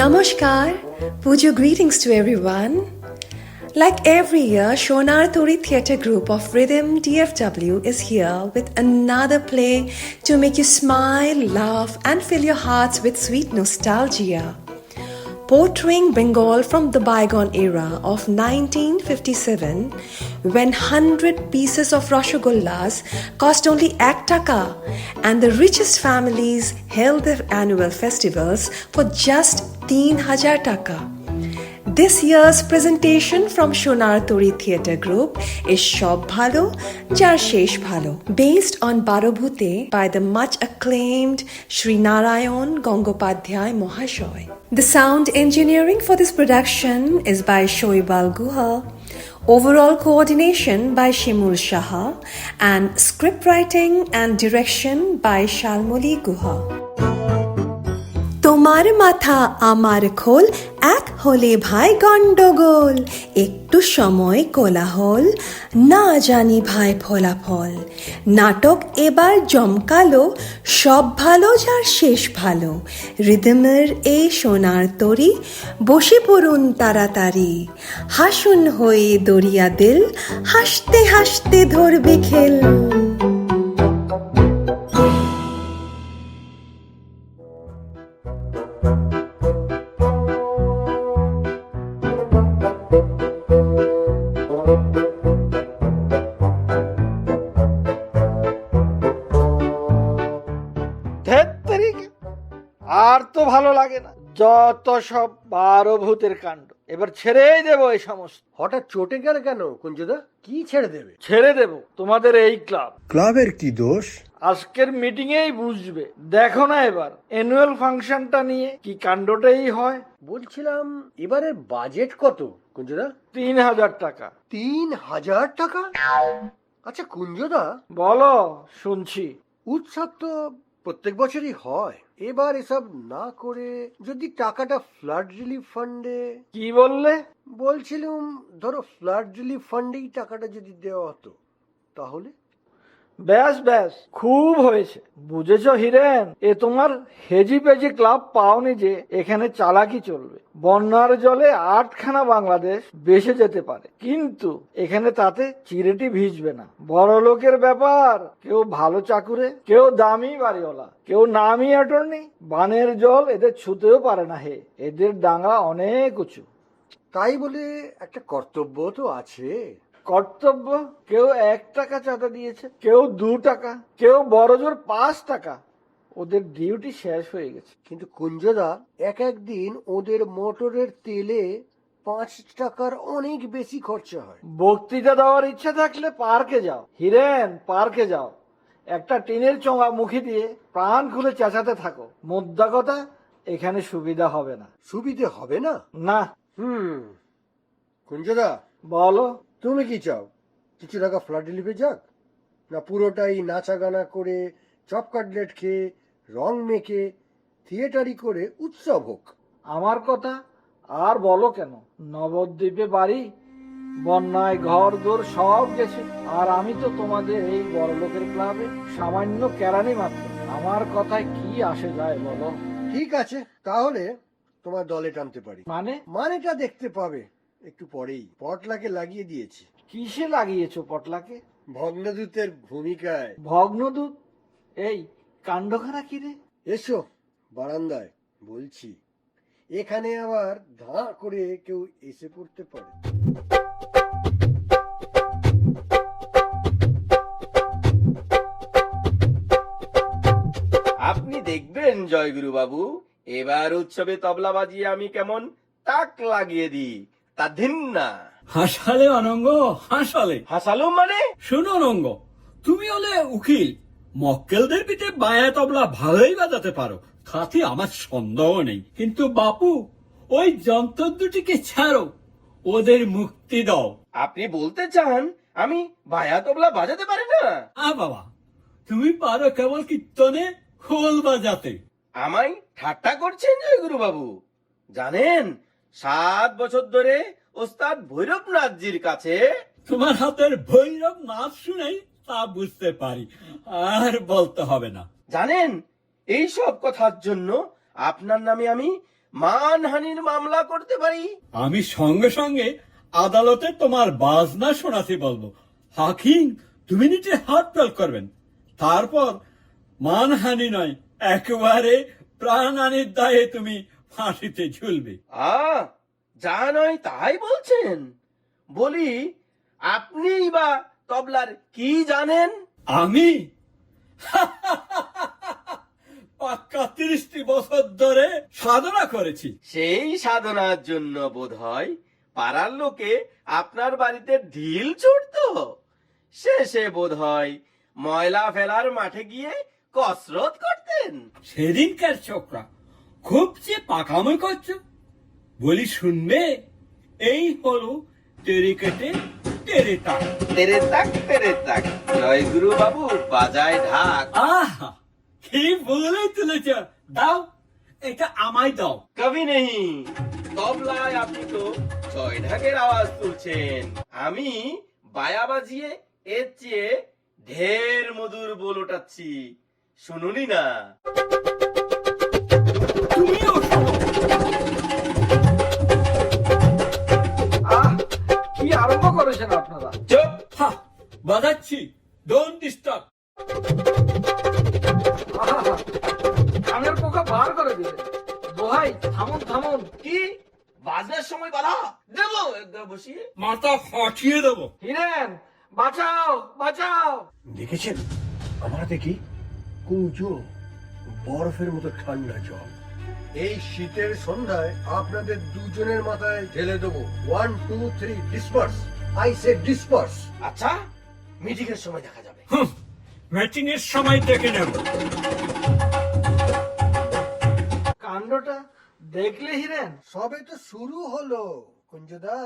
Namaskar, Pujo greetings to everyone. Like every year, Shonar Tori Theatre Group of Rhythm DFW is here with another play to make you smile, laugh, and fill your hearts with sweet nostalgia. Portraying Bengal from the bygone era of 1957, when 100 pieces of Rasagollas cost only 1 taka and the richest families held their annual festivals for just 3,000 taka. This year's presentation from Shonar Tori Theatre Group is Shob Bhalo, Jar Shesh Bhalo, based on Barobhute by the much acclaimed Sri Narayan Gangopadhyay Mahashoy. The sound engineering for this production is by Shoibal Guha, overall coordination by Shimul Shaha, and script writing and direction by Shalmoli Guha. তোমার মাথা আমার খোল এক হলে ভাই গন্ডগোল একটু সময় কোলাহল না জানি ভাই ফলাফল নাটক এবার জমকালো সব ভালো যার শেষ ভালো রিদমের এই সোনার তরি বসে পড়ুন তাড়াতাড়ি হাসুন হয়ে দরিয়া দিল হাসতে হাসতে ধরবে খেল আর তো ভালো লাগে না যত সব 12 ভূতের কাণ্ড এবার ছেড়েই দেব এই সমস্ত। হঠাৎ চটে গেল কেন কুঞ্জদা? কি ছেড়ে দেবে? ছেড়ে দেব তোমাদের এই ক্লাব। ক্লাবের কি দোষ? আজকের মিটিং এই বুঝবে। দেখো না এবার অ্যানুয়াল ফাংশনটা নিয়ে কি কাণ্ডটাই হয়। বলছিলাম এবারের বাজেট কত কুঞ্জদা? 3,000 টাকা। 3,000 টাকা? আচ্ছা কুঞ্জদা বলো, শুনছি। উৎসব তো প্রত্যেক বছরই হয়, এবার এসব না করে যদি টাকাটা ফ্লাড রিলিফ ফান্ডে। কি বললে? বলছিলাম ধরো ফ্লাড রিলিফ ফান্ডেই টাকাটা যদি দেওয়া হতো তাহলে। ব্যাস ব্যাস, খুব হয়েছে। বুঝেছ হিরেন, এ তোমার হেজি পেজি ক্লাব পাওনি যে এখানে চালাকি চলবে। বন্যার জলে 8খানা বাংলাদেশ ভেসে যেতে পারে, কিন্তু এখানে তাতে চিরেটি ভিজবে না। বড় লোকের ব্যাপার, কেউ ভালো চাকুরে, কেউ দামি বাড়িওয়ালা, কেউ নামি অ্যাটর্নি। বানের জল এদের ছুতেও পারে না হে, এদের ডাঙা অনেক উঁচু। তাই বলে একটা কর্তব্য তো আছে। কর্তব্য? কেউ 1 টাকা চাঁদা দিয়েছে, কেউ 2 টাকা, কেউ বড়জোর 5 টাকা। ওদের ডিউটি শেষ হয়ে গেছে। কিন্তু কুঞ্জদা এক একদিন ওদের মোটরের তেলে 5 টাকার অনেক বেশি খরচা হয়। বক্তৃতা দেওয়ার ইচ্ছা থাকলে পার্কে যাও হিরেন, পার্কে যাও। একটা টিনের চোঙা মুখে দিয়ে প্রাণ খুলে চেঁচাতে থাকো। মোদ্দা কথা, এখানে সুবিধা হবে না। সুবিধে হবে না? না। কুঞ্জদা বলো, তুমি কি চাও? কিছু টাকা ফ্লাড রিলিফে যাক, না পুরোটাই নাচা গানা করে চপ কাটলেট খেয়ে রং মেখে থিয়েটারি করে উৎসব হোক? আমার কথা আর বলো কেন? নবদ্বীপে বাড়ি, বন্যায় ঘর দোর সব গেছে, আর আমি তো তোমাদের এই বড় লোকের ক্লাবে সামান্য কেরানি মাত্র। আমার কথায় কি আসে যায় বলো? ঠিক আছে, তাহলে তোমার দলে টানতে পারি। মানেটা দেখতে পাবে একটু পরেই। পটলাকে লাগিয়ে দিয়েছি। কিসে লাগিয়েছো পটলাকে? ভগ্নদূতের ভূমিকায়। ভগ্নদূত? এই কাণ্ডখানা কি রে? এসো বারান্দায়, বলছি। এখানে আবার ধাঁ করে কেউ এসে পড়তে পারে। আপনি দেখবেন জয়গুরু বাবু, এবার উৎসবে তবলা বাজিয়ে আমি কেমন তাক লাগিয়ে দিই। তা দিন না। হাসালে অনঙ্গ, হাসালে। হাসালুম মানে? শোনো অনঙ্গ, তুমি হলে উকিল, মক্কেলদের পিঠে বায়া তবলা ভালোই বাজাতে পারো, তাতে আমার সন্দেহ নেই। কিন্তু বাপু, ওই যন্ত্র দুটিকে ছাড়ো, ওদের মুক্তি দাও। আপনি বলতে চান আমি বায়া তবলা বাজাতে পারি না? বাবা, তুমি পারো কেবল কীর্তনে খোল বাজাতে। আমায় ঠাট্টা করছেন জয়গুরু বাবু? জানেন 7 বছর ধরে ওস্তাদ ভৈরবনাথজির কাছে তোমার হাতের ভৈরব নাচ শুনেই তা বুঝতে পারি, আর বলতে হবে না। জানেন এই সব কথার জন্য আপনার নামে আমি মানহানির মামলা করতে পারি। আমি সঙ্গে সঙ্গে আদালতে তোমার বাজনা শোনাতে বলবো। হাকিম 2 মিনিটে হাত তাল করবেন, তারপর মানহানি নয়, একেবারে প্রাণহানির দায়ে তুমি ফাঁসিতে ঝুলবে। যা নয় তাই বলছেন। বলি, আপনিই বা তবলার কি জানেন? আমি পাক্কা 30টি বছর ধরে সাধনা করেছি। সেই সাধনার জন্য বোধহয় পাড়ার লোকে আপনার বাড়িতে ঢিল ছুটতো। শেষে বোধহয় ময়লা ফেলার মাঠে গিয়ে কসরত করতেন। সেদিনকার ছোকরা খুব যে পাকামো করছো। বলি শুনবে, এই হলো টেরিকেটে টেরেটা। তেরে তাক জয় গুরু বাবু বাজায় ঢাক। আহা, কি বলে তুলেছ! দাও, এটা আমায় দাও। কবি নেই, তবলায় আপনি তো ছয় ঢাকের আওয়াজ তুলছেন, আমি বায়া বাজিয়ে এর চেয়ে ঢের মধুর বল ওঠাচ্ছি। শুনুনি না? তুমিও শোনো। কি আরম্ভ করেছেন আপনারা? চুপ! হা, বাজাচ্ছি, ডোন্ট ডিস্টার্ব। কানের পোকা বার করে দিলেন। দোহাই, থামুন থামুন। কি বাজনার সময় বাধা দেবো একদম বসিয়ে? মাথা ফাটিয়ে দেবো। হিরেন, বাঁচাও বাঁচাও। দেখেছেন আমরা দেখি কুঁজো বরফের মতো ঠান্ডা জল। এই শীতের সন্ধ্যায় আপনাদের দুজনের মাথায় ঢেলে দেবো। 1 2 3 ডিসপার্স। I say disperse. আচ্ছা, মিটিং এর সময় দেখা যাবে। ম্যাচিং এর সময় দেখে নেব। কাণ্ডটা দেখলে হিরেন? সবে তো শুরু হলো কুঞ্জদা,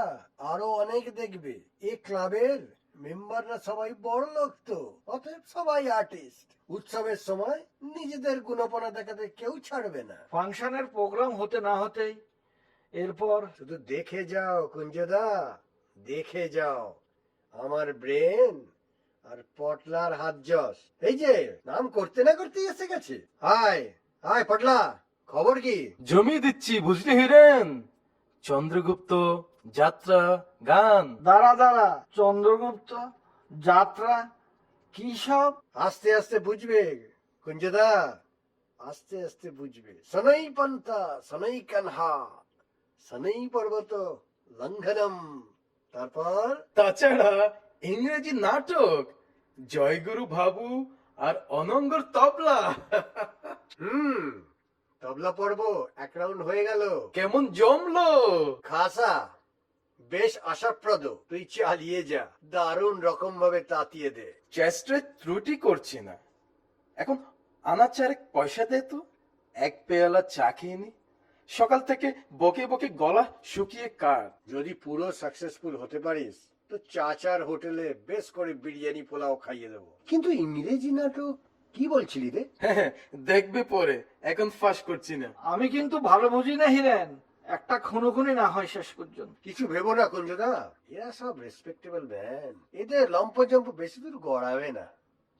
আরো অনেক দেখবে। এই ক্লাবের মেম্বাররা সবাই বড় লোক তো, অতএব সবাই আর্টিস্ট। উৎসবের সময় নিজেদের গুণপনা দেখাতে কেউ ছাড়বে না। ফাংশনের প্রোগ্রাম হতে না হতেই এরপর শুধু দেখে যাও কুঞ্জদা, দেখে যাও আমার ব্রেন আর পটলার হাত যশ। এই যে নাম করতে না করতেই এসে গেছে। হাই হাই পটলা, খবর কি? জমিয়ে দিচ্ছি বুঝলি হিরেন। চন্দ্রগুপ্ত, যাত্রা, গান। দাঁড়া, চন্দ্রগুপ্ত, যাত্রা, কি সব? আস্তে আস্তে বুঝবে কুঞ্জদা, আস্তে আস্তে বুঝবে। সনই পন্থা সনই কানহা সনই পর্বত লঙ্ঘনম। তারপর তাছাড়া ইংরেজি নাটক, জয়গুরু বাবু আর অনঙ্গর তবলা। তবলা পর্ব এক রাউন্ড হয়ে গেল। কেমন জমলো! খাসা, বেশ আশাপ্রদ। তুই চালিয়ে যা, দারুণ রকম ভাবে তাতিয়ে দে। চেষ্টা ত্রুটি করছি না। এখন আনা চারেক পয়সা দে তো, এক পেয়ালা চা খেয়ে নি। সকাল থেকে বকে বকে গলা শুকিয়ে কাট। যদি পুরো সাকসেসফুল হতে পারিস তো চাচার হোটেলে বেশ করে বিরিয়ানি পোলাও খাইয়ে দেবো। কিন্তু ইংরেজি নাটক কি বলছিলি রে? হ্যাঁ, দেখবে পরে, এখন ফাঁস করছি না। আমি কিন্তু ভালো বুঝি না হিরেন, একটা খুনোখুনি না হয় শেষ পর্যন্ত। কিছু ভেবো না কুঞ্জদা, এরা সব রেসপেক্টেবল ম্যান। এদের লম্পজম্প বেশি দূর গড়াবে না,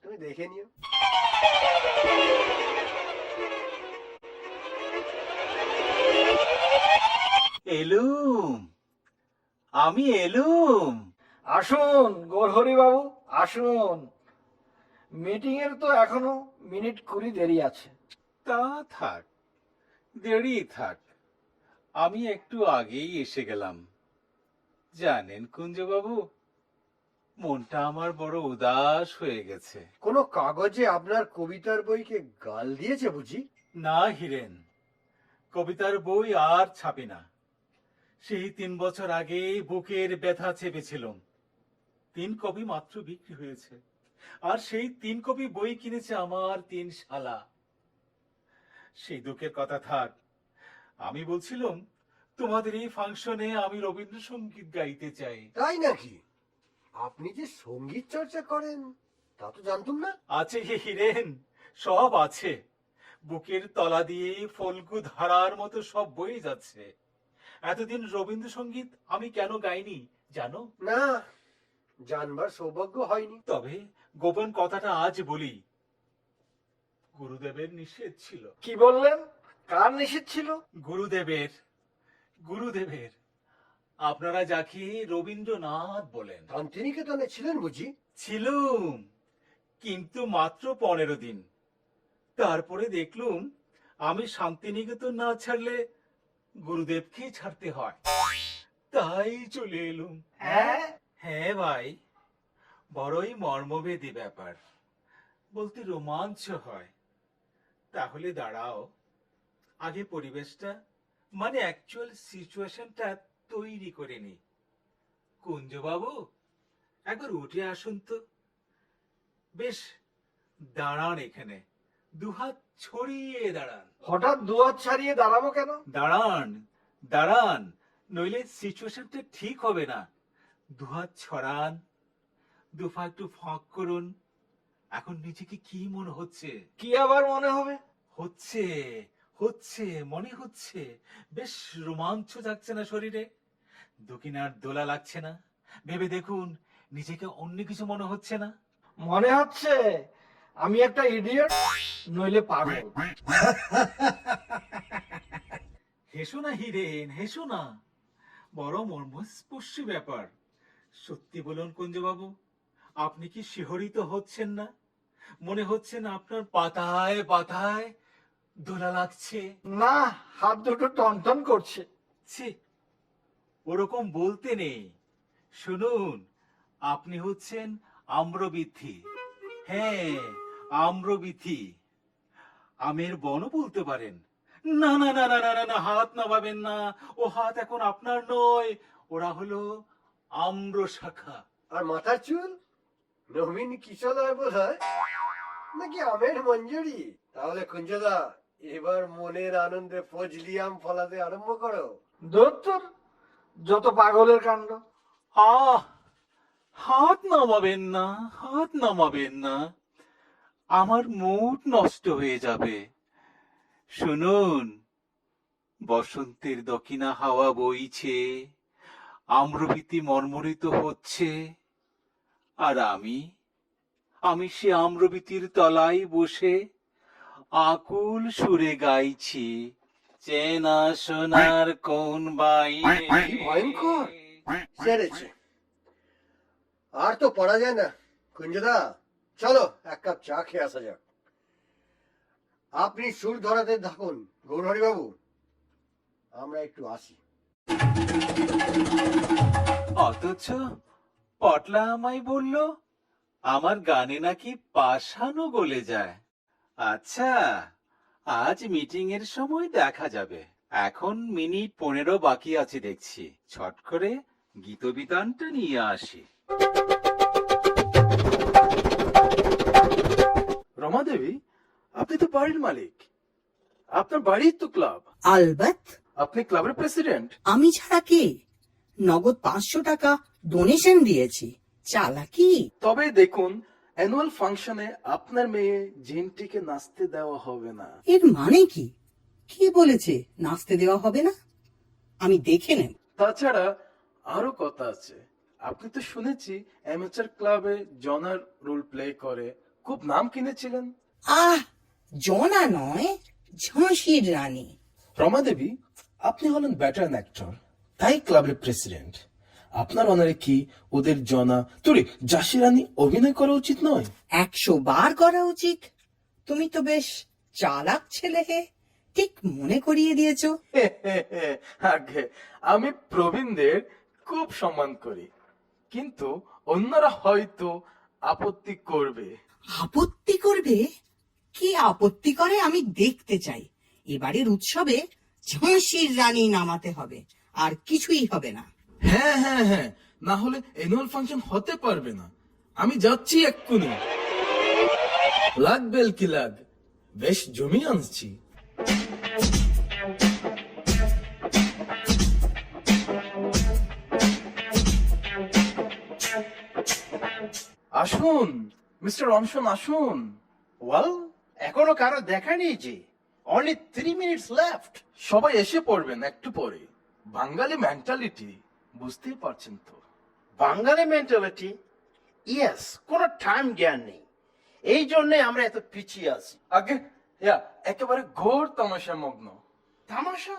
তুমি দেখে নিও। এলুম, আমি এলুম। আসুন গৌরহরি বাবু, আসুন। মিটিং এর তো এখনো মিনিট 20 দেরি আছে। তা থাক, দেরি থাক, আমি একটু আগেই এসে গেলাম। জানেন কুঞ্জবাবু, মনটা আমার বড় উদাস হয়ে গেছে। কোনো কাগজে আপনার কবিতার বইকে গাল দিয়েছে বুঝি? না হিরেন, কবিতার বই আর ছাপি না। সেই 3 বছর আগে বুকের ব্যথা চেপেছিলাম। 3 কপি মাত্র বিক্রি হয়েছে, আর সেই 3 কপি বই কিনেছে আমার 3 শালা। সেই দুঃখের কথা থাক। আমি বলছিলাম, তোমাদের এই ফাংশনে আমি রবীন্দ্রসঙ্গীত গাইতে চাই। তাই নাকি? আপনি যে সঙ্গীত চর্চা করেন তা তো জানতুম না। আছে হে হিরেন, সব আছে। বুকের তলা দিয়ে ফল্গু ধারার মতো সব বয়ে যাচ্ছে। এতদিন রবীন্দ্রসঙ্গীত আমি কেন গাইনি জানো? না, জানবার সৌভাগ্য হয়নি। তবে গোপন কথাটা আজ বলি। গুরুদেবের নিষেধ ছিল। কি বললেন? কার নিষেধ ছিল? গুরুদেবের। গুরুদেবের আপনারা যাকে রবীন্দ্রনাথ বলেন। শান্তিনিকেতনে ছিলেন বুঝি? ছিলুম, কিন্তু মাত্র 15 দিন। তারপরে দেখলুম আমি শান্তিনিকেতন না ছাড়লে গুরুদেবকে ছাড়তে হয়, তাই চলে এলুম। হ্যাঁ, হ্যাঁ ভাই, বড়ই মর্মভেদী ব্যাপার, বলতে রোমাঞ্চ হয়। তাহলে দাঁড়াও, আগে পরিবেশটা মানে অ্যাকচুয়াল সিচুয়েশনটা তৈরি করে নি। কুঞ্জবাবু, একবার উঠে আসুন তো। বেশ, দাঁড়ান এখানে, দুহাত ছড়িয়ে দাঁড়ান। হঠাৎ দুহাত ছাড়িয়ে দাঁড়াবো কেন? দাঁড়ান দাঁড়ান, নইলে সিচুয়েশনটা ঠিক হবে না। দুহাত ছড়ান, দুপা একটু ফাঁক করুন। এখন নিজেকে কি মনে হচ্ছে? কি আবার মনে হবে? হচ্ছে হচ্ছে মনে হচ্ছে বেশ রোমাঞ্চ যাচ্ছে না শরীরে? দুকিনার দোলা লাগছে না? ভেবে দেখুন, নিজেকে অন্য কিছু মনে হচ্ছে না? মনে হচ্ছে আমি একটা ইডিয়ট, নইলে পাগল। হেসো না হিরেন, হেসো না, বড় মর্মস্পর্শী ব্যাপার। সত্যি বলুন কুঞ্জবাবু, আপনি কি শিহরিত হচ্ছেন না? মনে হচ্ছে না আপনার পাতায় পাতায় দোলা লাগছে? না, হাত দুটো টনটন করছে। ছি, ওরকম বলতে নেই। শুনুন, আপনি হচ্ছেন আম্রবৃদ্ধি। হ্যাঁ, আম্রবৃদ্ধি। আমের বনও বলতে পারেন। না না না না না না না, হাত নামাবেন না। ও হাত এখন আপনার নয়, ওরা হলো আম্র শাখা। আর মাথার চুল নবীন কিশোর বোধ হয়, নাকি আমের মঞ্জুরি? তাহলে কুঞ্জদা, এবার মনের আনন্দে ফজলিয়াম ফলাতে আরম্ভ করো। দত্তর যত পাগলের কাণ্ড। আহ, হাত নামাবেন না, হাত নামাবেন না, আমার মুড নষ্ট হয়ে যাবে। শুনুন, বসন্তের দক্ষিণা হাওয়া বইছে, আম্রভীতি মর্মরিত হচ্ছে, আর আমি সে আম্রভীতির তলায় বসে আকুল সুরে গাইছি, চেনা সোনার কোন বাইরে। কি ভয়ঙ্কর! সেরেছে, আর তো পড়া যায় না। কুঞ্জদা, চলো এক কাপ চা খেয়ে আসা যাক। আপনি সুর ধরাতে থাকুন গৌরহরি বাবু, আমরা একটু আসি। অথচ পটলা আমায় বলল আমার গানে নাকি পাষাণও গলে যায়। আচ্ছা, আজ মিটিং এর সময় দেখা যাবে। এখন মিনিট 15 বাকি আছে দেখছি। ছট করে গীতবিতানটা নিয়ে আসি। রমা দেবী, আপনি তো বাড়ির মালিক, আপনার বাড়ির তো ক্লাব, আলবাত, আপনি ক্লাবের প্রেসিডেন্ট। আমি ছাড়া কে? নগদ 500 টাকা ডোনেশন দিয়েছি। চালাকি? তবে দেখুন, অ্যানুয়াল ফাংশনে আপনার মেয়ে জিনটিকে নাচতে দেওয়া হবে না। এর মানে কি? কে বলেছে নাচতে দেওয়া হবে না? আমি দেখে নেব। তাছাড়া আরো কথা আছে। আপনি তো শুনেছি অ্যামেচার ক্লাবে জনার রোল প্লে করে খুব নাম কিনেছিলেন। আহ, জনা নয়, ঝাঁসির রানী। রমা দেবী, আপনি হলেন ব্যাটার্ন অ্যাক্টর, তাই ক্লাবের প্রেসিডেন্ট। আপনার অনারে কি ওদের জনা তোরে জাসি রানী অভিনয় করা উচিত নয়? 100 বার করা উচিত। তুমি তো বেশ চালাক ছেলে হে, ঠিক মনে করিয়ে দিয়েছো। আগে, আমি প্রবীণদের খুব সম্মান করি, কিন্তু অন্যরা হয়তো আপত্তি করবে। আপত্তি করবে? কি আপত্তি করে আমি দেখতে চাই। এবারের উৎসবে ঝাঁসির রানী নামাতে হবে, আর কিছুই হবে না। হ্যাঁ হ্যাঁ হ্যাঁ, না হলে অ্যানুয়াল ফাংশন হতে পারবে না। আমি যাচ্ছি এক্ষুনি। লাগ বেল কি লাগ, বেশ জমি আনছি। আসুন মিস্টার অনশন, আসুন। ওয়েল, এখনো কারো দেখা নেই যে। Only 3 minutes left. সবাই এসে পড়বেন একটু পরে। বাঙালি মেন্টালিটি বুঝতেই পারছেন তো। বাঙালি মেন্টালিটি? ইয়েস, কোনো টাইম জ্ঞান নেই, এই জন্য আমরা এত পিছিয়ে আছি। আগে একেবারে ঘোর তামাশা মগ্ন। তামাশা?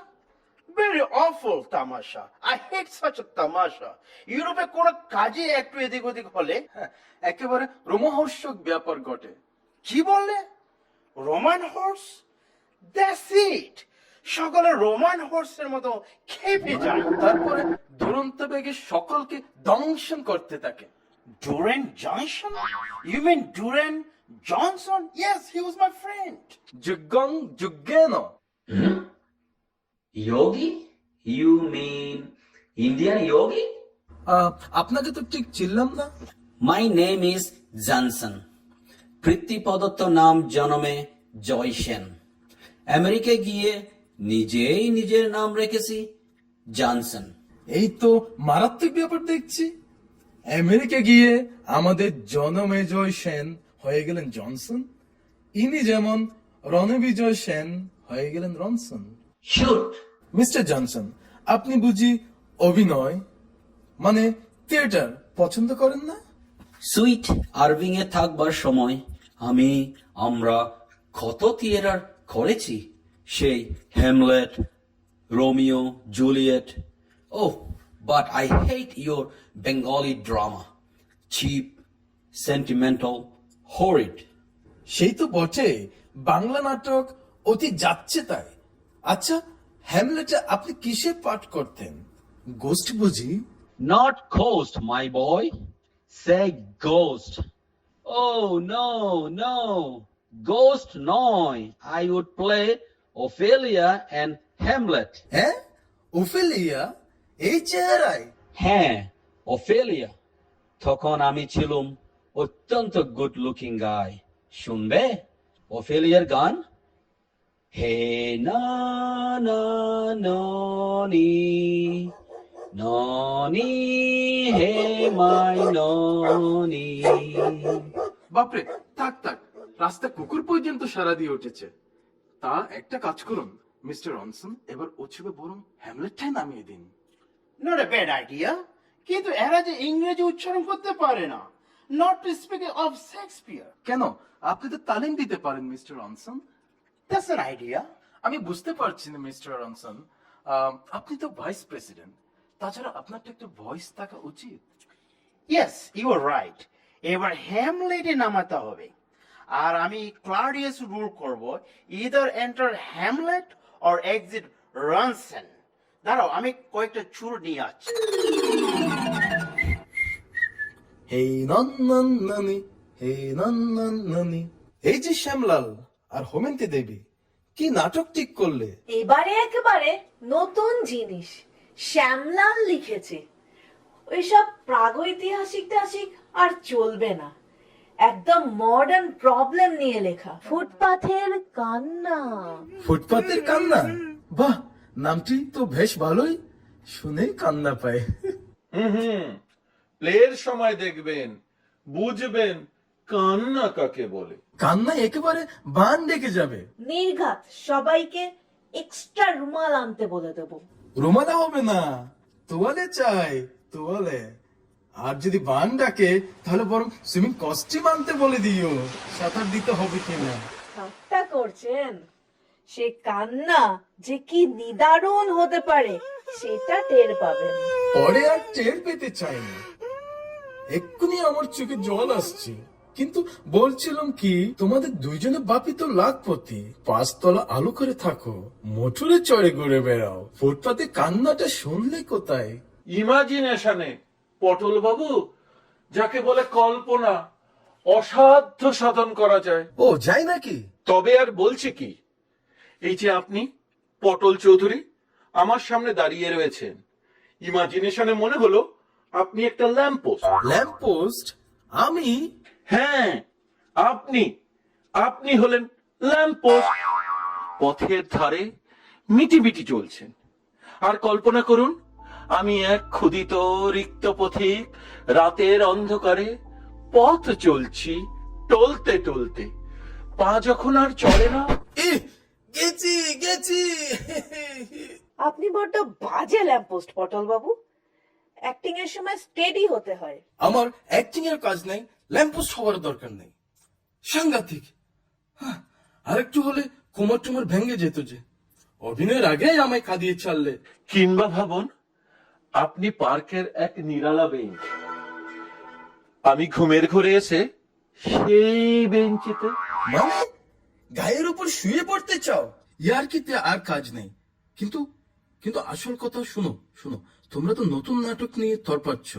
Very awful তামাশা। I hate such a তামাশা। ইউরোপে কোনো কাজে একটু এদিক ওদিক হলে একেবারে রোমহর্ষক ব্যাপার ঘটে। কি বললে? Roman horse? That's it! সকলে রোমান হর্সের মতো খেপে যায়। তারপরে দুরন্ত বেগে সকলকে দংশন করতে থাকে। Duran Johnson? You mean Duran Johnson? Yes, he was my friend. যুগং যুগেন। Yogi? You mean Indian yogi? আপনাকে তো ঠিক চিনলাম না। My name is Johnson. Prithvi প্রদত্ত নাম জনমে জয় সেন। আমেরিকা গিয়ে নিজেই নিজের নাম রেখেছি জনসন। এই তো মারাত্মক ব্যাপার দেখছি। আমেরিকা গিয়ে আমাদের জনমেজয় সেন হয়ে গেলেন জনসন, ইনি যেমন রণবিজয় সেন হয়ে গেলেন রনসন। Shoot! মিস্টার জনসন, আপনি বুঝি অভিনয় মানে থিয়েটার পছন্দ করেন না? সুইট আরভিং এ থাকবার সময় আমরা কত থিয়েটার করেছি, সেই Hamlet, Romeo Juliet. Oh but I hate your Bengali drama, cheap, sentimental, horrid. সেই তো বটে, বাংলা নাটক অতি যাচ্ছে তাই। আচ্ছা, হ্যামলেটে আপনি কিসে পাঠ করতেন? গোস্ট বুঝি? Not ghost, my boy. Say ghost. Oh, no. Ghost নয়. I would play Ophelia and Hamlet. হ্যাঁ, ওফেলিয়া এই চেহারায়? হ্যাঁ, Ophelia. তখন আমি ছিলাম অত্যন্ত গুড লুকিং গাই। শুনবে Opheliaর গান? হে না না ননি ননি হে মাই ননি। বাপরে, থাক, রাস্তা কুকুর পর্যন্ত সারা দিয়ে উঠেছে। তা একটা কাজ করুন মিস্টার রনসন, এবার উৎসবে বরং হ্যামলেটটাই নামিয়ে দিন। Not a bad idea. কিন্তু এরা যে ইংরেজি উচ্চারণ করতে পারে না। Not to speak of Shakespeare. কেন, আপনি তো তালিম দিতে পারেন mister Ronson. That's an idea. আমি বুঝতে পারছি না মিস্টার রনসন, আপনি তো ভাইস প্রেসিডেন্ট, তাছাড়া আপনার তো একটা ভয়েস থাকা উচিত। Yes, you are right. এবার হ্যামলেটে নামাতে হবে। আর আমি ক্লাউডিয়াস রুল করব, either enter Hamlet or exit Ronson. দাঁড়াও, আমি কয়েকটা চুর নিয়ে আসছি। হে নন্ননী, হে নন্ননী। এই যে শ্যামলাল আর হোমেন্তি দেবী কি নাটক ঠিক করলে? এবারে একেবারে নতুন জিনিস শ্যামলাল লিখেছে। ওইসব প্রাগৈতিহাসিক আর চলবে না, একদম মডার্ন প্রবলেম নিয়ে লেখা। ফুটপাথের কান্না। ফুটপাতের কান্না? বাহ, নামটি তো বেশ ভালোই, শুনেই কান্না পায়। প্লের সময় দেখবেন, বুঝবেন কান্না কাকে বলে। কান্না একেবারে বান ডেকে যাবে। নির্ঘাত সবাইকে এক্সট্রা রুমাল আনতে বলে দেবো। রুমালে হবে না, তোয়ালে চাই, তোয়ালে। আর যদি বান ডাকে তাহলে বরং সুইমিং কস্টিউম আনতে বলে দিও, সাঁতার দিতে হবে কিনা। ঠাট্টা করছেন? সে কান্না যে কি নিদারুণ হতে পারে সেটা টের পাবেন। পরে আর টের পেতে চাই না, এক্ষুনি আমার চোখে জল আসছে। কিন্তু বলছিলাম কি, তোমাদের দুইজনের বাপি তো লাখপতি, 5 তলা আলো করে থাকো, মোটরে চড়ে ঘুরে বেড়াও, ফুটপাতে কান্নাটা শুনলে কোথায়? ইমাজিনেশনে পটল বাবু, যাকে বলে কল্পনা, অসাধ্য সাধন করা যায়। ও যাই নাকি? তবে আর বলছি কি, এই যে আপনি পটল চৌধুরী আমার সামনে দাঁড়িয়ে রয়েছেন, ইমাজিনেশনে মনে হলো আপনি একটা ল্যাম্পপোস্ট। ল্যাম্পপোস্ট? আমি? হ্যাঁ, আপনি হলেন ল্যাম্পপোস্ট। পথের ধারে মিটিমিটি চলছেন, আর কল্পনা করুন আমি এক ক্ষুদিত রিক্ত পথিক, রাতের অন্ধকারে পথ চলছি, টলতে টলতে পা যখন আর চলে না। গেছি। আপনি বড্ড বাজে ল্যাম্পপোস্ট পটল বাবু। অ্যাক্টিং এর সময় স্টেডি হতে হয়। আমার অ্যাক্টিং এর কাজ নাই, ল্যাম্পপোস্ট হওয়ার দরকার নেই। সাংঘাতিক। আরেকটু হলে কোমর টুমর ভেঙে যেত যে। অভিনয়ের আগেই আমায় কাঁদিয়ে ছাড়লে। কিংবা ভাবুন আপনি পার্কের এক নিরালা বেঞ্চ, আমি ঘুমের ঘরে এসে সেই বেঞ্চিতে। মানে গায়ের উপর শুয়ে পড়তে চাও? ইয়ার্কিতে আর কাজ নেই। কিন্তু কিন্তু আসল কথা শুনো শুনো, তোমরা তো নতুন নাটক নিয়ে তরপাচ্ছ।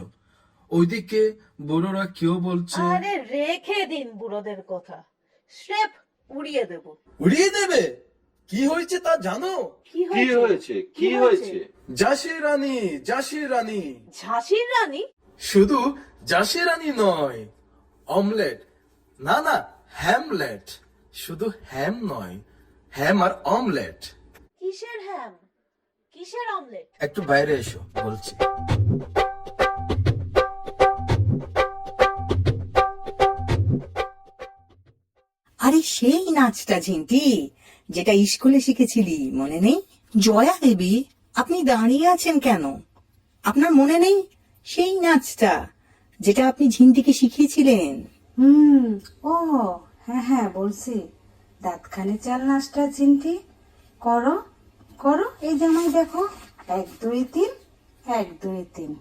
ওইদিকে বুড়োরা কেউ বলছে। আরে রেখে দিন বুড়োদের কথা, স্রেফ উড়িয়ে দেব। উড়িয়ে দেবে? কি হয়েছে তা জানো? কি কি হয়েছে? কি হয়েছে? ঝাঁসির রানী, ঝাঁসির রানী। ঝাঁসির রানী? শুধু ঝাঁসির রানী নয়, অমলেট। না না, হ্যামলেট। শুধু হ্যাম নয়, হ্যাম আর অমলেট। কিসের হ্যাম, কিসের অমলেট? একটু বাইরে এসো, বলছি। আরে সেই নাচটা ঝিন্টি, যেটা স্কুলে শিখেছিলি, মনে নেই? জয়া দেবী, আপনি দাঁড়িয়ে আছেন কেন? আপনার মনে নেই সেই নাচটা যেটা আপনি ঝিন্টিকে শিখিয়েছিলেন? ও হ্যাঁ হ্যাঁ, বলছি। দাঁতখানে চাল নাচটা চিনতি, করো করো, এই জামাই দেখো, 1 2 3, 1 2 3।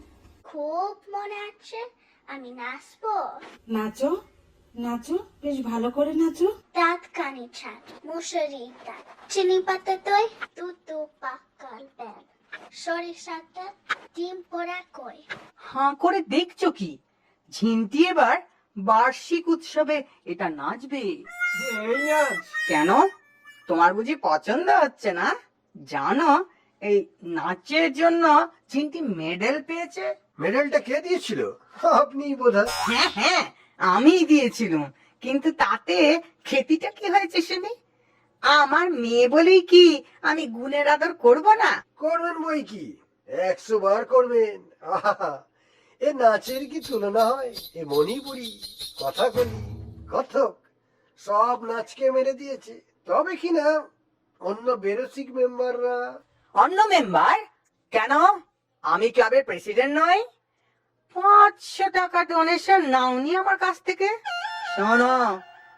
খুব মনে আছে, আমি নাচবো। নাচো নাচো, বেশ ভালো করে নাচো। দাঁত কানি ছাট, মুসুরি দাঁত, চিনি পাতা দই, দুধ পাকাল বেল, সরিষার তেল, ডিম পোড়া কই। হাঁ করে দেখছো কি? ঝিন্টি এবার বার্ষিক উৎসবে এটা নাচবে। এই নাচ? কেন, তোমার বুঝি পছন্দ হচ্ছে না? জানো এই নাচের জন্য ঝিন্টি মেডেল পেয়েছে। মেডেলটা কে দিয়েছিল? আপনি বোধহয়। হ্যাঁ হ্যাঁ, আমি দিয়েছিলাম, কিন্তু তাতে খ্যাতিটা কি হয়েছে শুনি? আমার মেয়ে বলেই কি আমি গুণের আদর করব না? করবেন বই কি, 100 বার করবেন। আহা, এ নাচের কি তুলনা হয়? এ মণিপুরি, কথাকলি, কথক সব নাচকে মেরে দিয়েছে। তবে কি না অন্য বেরসিক মেম্বাররা। অন্য মেম্বার? কেন, আমি ক্লাবের প্রেসিডেন্ট নই? 500 টাকা ডোনেশন নাওনি আমার কাছ থেকে? শোনো,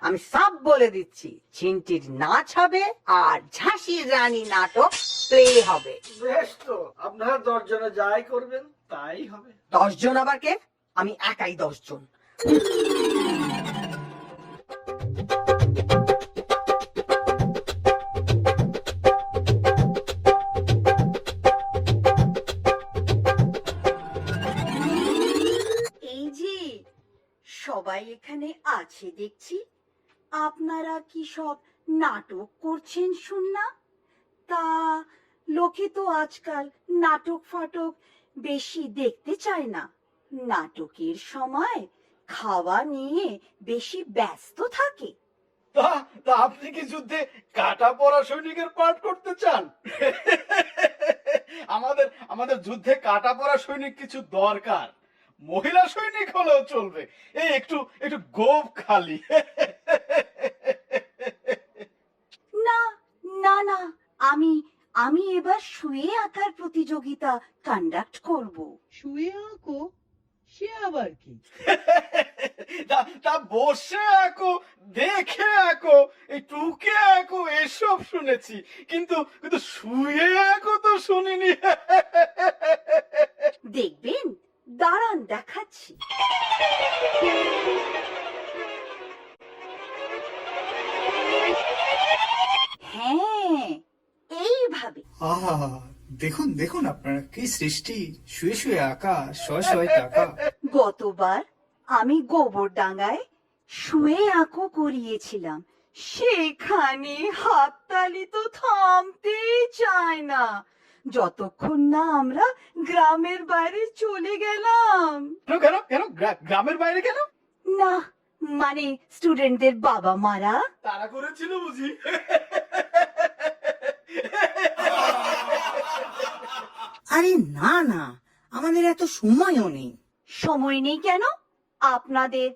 আমি সব বলে দিচ্ছি, ঝিন্টির নাচ হবে আর ঝাঁসির রানী নাটক প্লে হবে। বেশ তো, আপনারা 10 জনে যাই করবেন তাই হবে। 10 জন আবার কে? আমি একাই 10 জন। এই যে সবাই এখানে আছে দেখছি, আপনারা কি সব নাটক করছেন শুননা? তা লোকে তো আজকাল নাটক ফাটক বেশি দেখতে চায় না। নাটকের সময় খাওয়া নিয়ে বেশি ব্যস্ত থাকে। তা আপনি কি যুদ্ধে কাটা পড়া সৈনিকের পাঠ করতে চান? আমাদের যুদ্ধে কাটা পড়া সৈনিক কিছু দরকার, মহিলা সৈনিক হলেও চলবে, এই একটু একটু গোপ খালি। না না না, আমি এবার শুয়ে আঁকার প্রতিযোগিতা কন্ডাক্ট করব। শুয়ে আঁকো? সে আবার কি? তা বসে আঁকো, দেখে আঁকো, এই টুকে আঁকো এসব শুনেছি, কিন্তু শুয়ে আঁকো তো শুনিনি। দেখবেন, দাঁড়ান দেখাচ্ছি। হ্যাঁ, এইভাবে। আহা, দেখুন দেখুন আপনারা কি সৃষ্টি, শুয়ে শুয়ে আঁকা, শয় টাকা। গতবার আমি গোবরডাঙ্গায় শুয়ে আঁকো করিয়েছিলাম, সেখানে হাততালি তো থামতেই চায় না, যতক্ষণ না আমরা গ্রামের বাইরে চলে গেলাম। কেন কেন গ্রামের বাইরে কেন? না মানে স্টুডেন্টদের বাবা মারা তারা করেছিল বুঝি? আরে না না, আমাদের এত সময়ও নেই। সময় নেই কেন? আপনাদের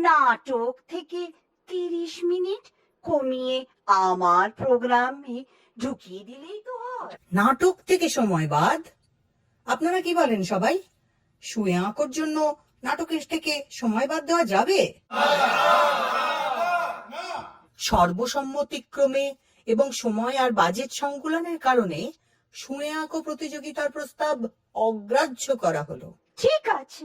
নাটক থেকে 30 মিনিট কমিয়ে আমার প্রোগ্রামে ঢুকিয়ে দিলেই তো হয়। নাটক থেকে সময় বাদ? আপনারা কি বলেন সবাই? শুয়ে আঁকোর জন্য নাটকের থেকে সময় বাদ দেওয়া যাবে? সর্বসম্মতিক্রমে এবং সময় আর বাজেট সংকুলনের কারণে শুনে আঁকো প্রতিযোগিতার প্রস্তাব অগ্রাহ্য করা হলো। ঠিক আছে,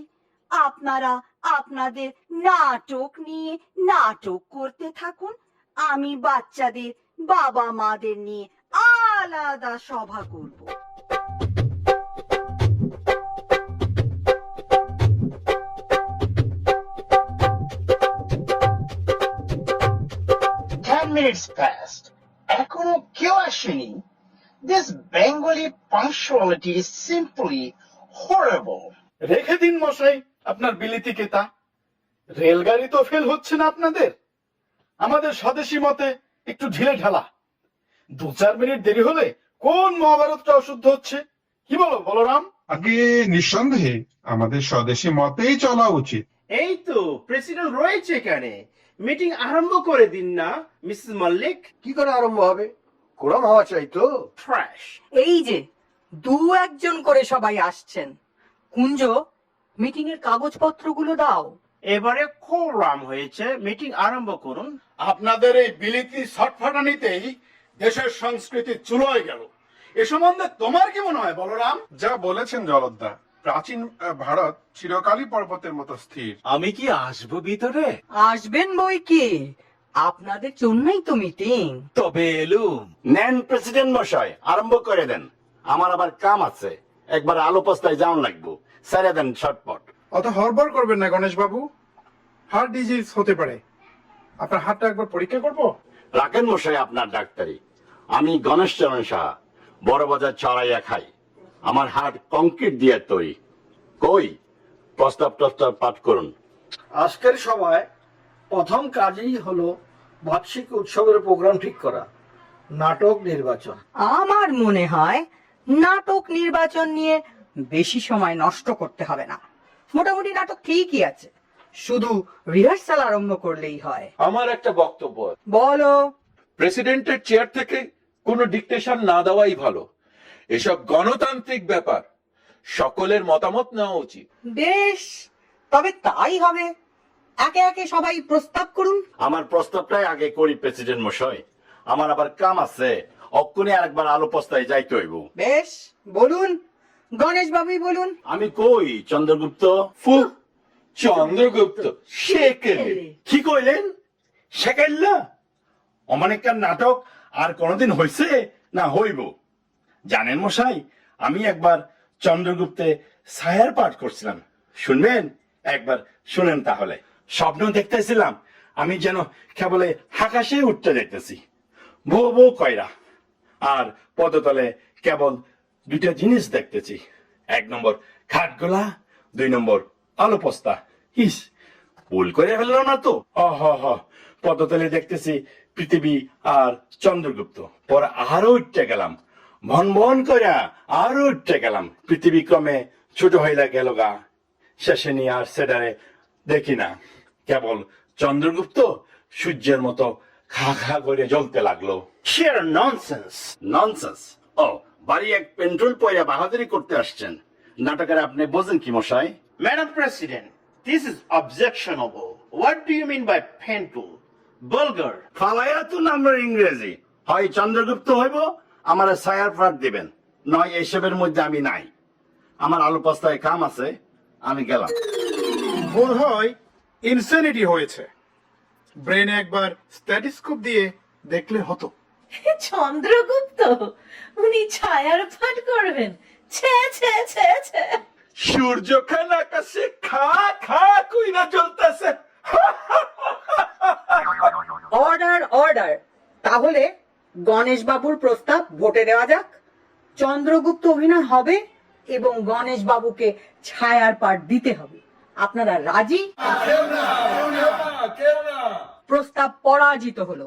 আপনারা আপনাদের নাটক নিয়ে নাটক করতে থাকুন। আমি বাচ্চাদের বাবা মাদের নিয়ে আলাদা সভা করব। minutes past. এখনো কেউ আসেনি? This Bengali punctuality is simply horrible. রেখে দিন মশাই আপনার বিলিতি কেতা। রেলগাড়ি তো ফেল হচ্ছে না আপনাদের। আমাদের স্বদেশী মতে একটু ঢিলে ঢালা। 2-4 মিনিট দেরি হলে কোন মহাভারতটা অশুদ্ধ হচ্ছে? কি বলো বলরাম? আগে নিঃসন্দেহে আমাদের স্বদেশী মতেই চলা উচিত। এই তো প্রেসিডেন্ট রয়েছে এখানে, মিটিং আরম্ভ করে দিন না মিসেস মল্লিক। কি করে আরম্ভ হবে? কোরআন হওয়া চাই তো। ট্র্যাশ। এই যে 2-1 করে সবাই আসছেন, কুঞ্জ মিটিং এর কাগজপত্রগুলো দাও। এবারে কোরাম হয়েছে, মিটিং আরম্ভ করুন। আপনাদের এই বিলিতি ছটফটানিতেই দেশের সংস্কৃতি চুলোয় গেল। এ সম্বন্ধে তোমার কি মনে হয় বলরাম? যা বলেছেন জলদ্দা, প্রাচীন ভারত চিরকালই পর্বতের মতো স্থির। আমি কি আসবো ভিতরে? আসবেন বই কি, আপনাদের জন্যই তো মিটিং। তবে এলুম। নেন প্রেসিডেন্ট মশাই, আরম্ভ করে দেন। আমার আবার কাম আছে, একবার আলো পোস্তায় যাওয়ান লাগবো। সারে দেন শর্টপট। অত হড়বড় করবেন না গণেশ বাবু, হার্ট ডিজিজ হতে পারে। আপনার হাতটা একবার পরীক্ষা করব। রাখেন মশাই আপনার ডাক্তারি। আমি গণেশ চরণ সাহা, বড় বাজার চড়াইয়া খাই। আমার হাট কংক্রিট দিয়ে তৈরি। কই প্রস্তাব টস্তাব পাঠ করুন। আজকের সভায় প্রথম কাজই হলো বার্ষিক উৎসবের প্রোগ্রাম ঠিক করা, নাটক নির্বাচন। আমার মনে হয় নাটক নির্বাচন নিয়ে বেশি সময় নষ্ট করতে হবে না। মোটামুটি নাটক ঠিকই আছে, শুধু রিহার্সাল আরম্ভ করলেই হয়। আমার একটা বক্তব্য। বলো। প্রেসিডেন্টের চেয়ার থেকে কোনো ডিকটেশন না দেওয়াই ভালো। এসব গণতান্ত্রিক ব্যাপার, সকলের মতামত নেওয়া উচিত। বেশ, তবে তাই হবে। একে একে সবাই প্রস্তাব করুন। আমার প্রস্তাবটাই আগে করি প্রেসিডেন্ট মশাই, আমার আবার কাম আছে। অক্ষণে আরেকবার আলো পোস্তায় যাইতে হইব। বেশ, বলুন, গণেশ বাবুই বলুন। আমি কই চন্দ্রগুপ্ত। ফু, চন্দ্রগুপ্ত শেখেলে। কি কইলেন? শেখাইল্লা? অমানিকার নাটক আর কোনদিন হইছে না হইব? জানেন মশাই, আমি একবার চন্দ্রগুপ্তে ছায়ার পাঠ করছিলাম। শুনবেন? একবার শুনেন তাহলে। স্বপ্ন দেখতেছিলাম আমি যেন কেবলে আকাশে উঠতে দেখতেছি, বউ বউ কয়রা, আর পদতলে কেবল 2টা জিনিস দেখতেছি। 1 নম্বর খাটগোলা, 2 নম্বর আলো পোস্তা। ইস, ভুল করে ফেললাম না তো? পদতলে দেখতেছি পৃথিবী আর চন্দ্রগুপ্ত। পরে আরো উঠতে গেলাম, ভন ভন করে আরো উঠতে গেলাম। পৃথিবী ক্রমে ছোট হইলা গেল গা। শেষে নিয়ে আর সেটারে দেখি না, কেবল চন্দ্রগুপ্ত সূর্যের মতো খা খা করে জ্বলতে লাগলো। Sheer nonsense. ননসেন্স? ও, বাড়ি এক পেট্রোল পয়রা বাহাদুরি করতে আসছেন। নাটকের আপনি বোঝেন কি মশাই? Madam President, this is objectionable. What do you mean by painful? Vulgar. ফালাইয়া তো নাম্বার ইংরেজি। হয় চন্দ্রগুপ্ত হইব, আমার ছায়ার পাঠ দিবেন, নয় এসবের মধ্যে আমি নাই। আমার আলু পাস্তায় কাম আছে, আমি গেলাম। বোধ হয় ইনসেনিটি হয়েছে। ব্রেনে একবার স্ট্যাটিস্কোপ দিয়ে দেখলে হতো। চন্দ্রগুপ্ত উনি ছায়ার পাঠ করবেন? ছে ছে ছে ছে। সূর্য খান আকাশে খা খা কইরা জ্বলতেছে। Order order. তাহলে গণেশ বাবুর প্রস্তাব ভোটে দেওয়া যাক। চন্দ্রগুপ্ত অভিনয় হবে এবং গণেশ বাবুকে ছায়ার পাঠ দিতে হবে। আপনারা রাজি? প্রস্তাব পরাজিত হলো।